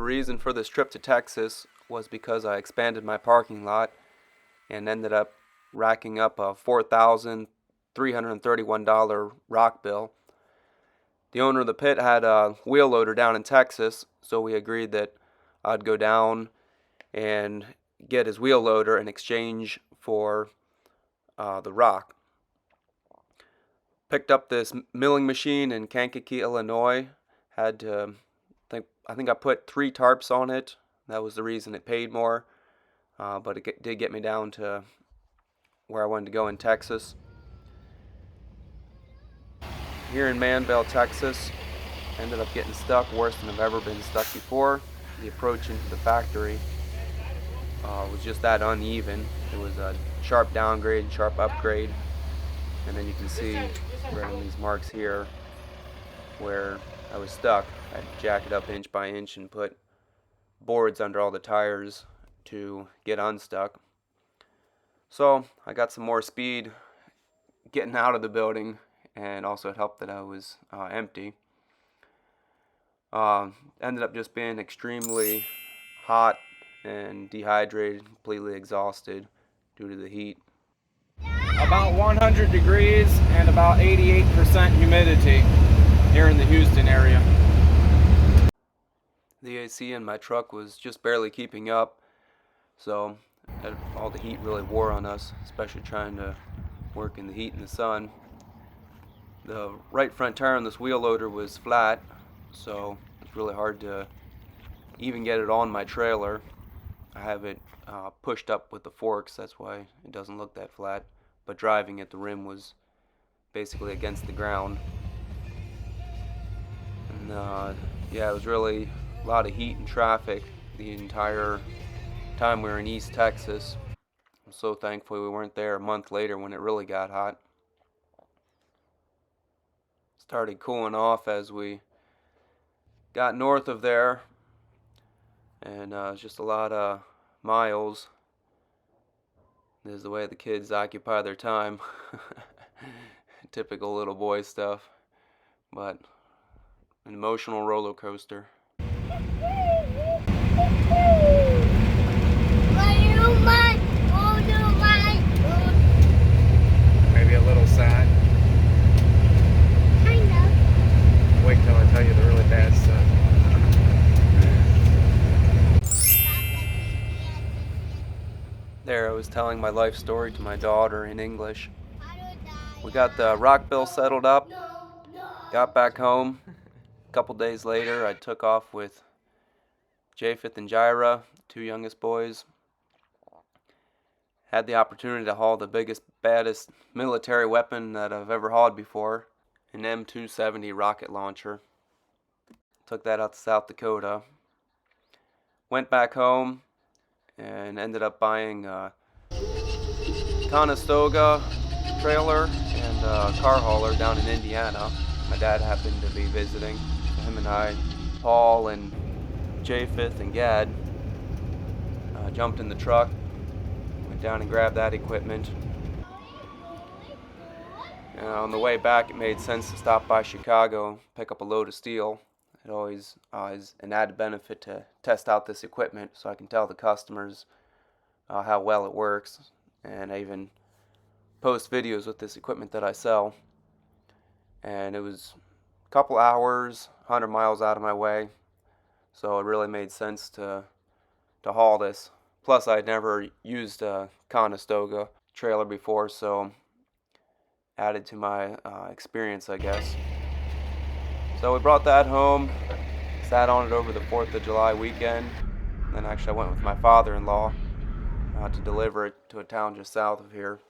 reason for this trip to Texas was because I expanded my parking lot and ended up racking up a $4,331 rock bill. The owner of the pit had a wheel loader down in Texas, so we agreed that I'd go down and get his wheel loader in exchange for the rock. Picked up this milling machine in Kankakee, Illinois. Had to I think I put 3 tarps on it. That was the reason it paid more, but it did get me down to where I wanted to go in Texas. Here in Manville, Texas, ended up getting stuck worse than I've ever been stuck before. The approach into the factory was just that uneven. It was a sharp downgrade, sharp upgrade, and then you can see right on these marks here where I was stuck. I had to jack it up inch by inch and put boards under all the tires to get unstuck. So I got some more speed getting out of the building, and also it helped that I was empty. Ended up just being extremely hot and dehydrated, completely exhausted due to the heat. About 100 degrees and about 88% humidity here in the Houston area. The AC in my truck was just barely keeping up, so all the heat really wore on us, especially trying to work in the heat and the sun. The right front tire on this wheel loader was flat, so it's really hard to even get it on my trailer. I have it pushed up with the forks, that's why it doesn't look that flat, but driving it, the rim was basically against the ground. And yeah, it was really a lot of heat and traffic the entire time we were in East Texas. I'm so thankful we weren't there a month later when it really got hot. Started cooling off as we got north of there, and it's just a lot of miles. This is the way the kids occupy their time. Typical little boy stuff, but an emotional roller coaster. Maybe a little sad. Wait till I tell you the really bad stuff. There, I was telling my life story to my daughter in English. We got the rock bill settled up, got back home. A couple days later, I took off with Japheth and Jira, 2 youngest boys. Had the opportunity to haul the biggest, baddest military weapon that I've ever hauled before, an M270 rocket launcher. Took that out to South Dakota. Went back home and ended up buying a Conestoga trailer and a car hauler down in Indiana. My dad happened to be visiting. Him and I, Paul and Japheth and Gad, jumped in the truck, went down and grabbed that equipment. On the way back, it made sense to stop by Chicago, pick up a load of steel. It always is an added benefit to test out this equipment so I can tell the customers how well it works. And I even post videos with this equipment that I sell. And it was a couple hours, 100 miles out of my way, so it really made sense to haul this. Plus, I'd never used a Conestoga trailer before, so added to my experience, I guess. So we brought that home, sat on it over the 4th of July weekend. Then actually I went with my father-in-law to deliver it to a town just south of here.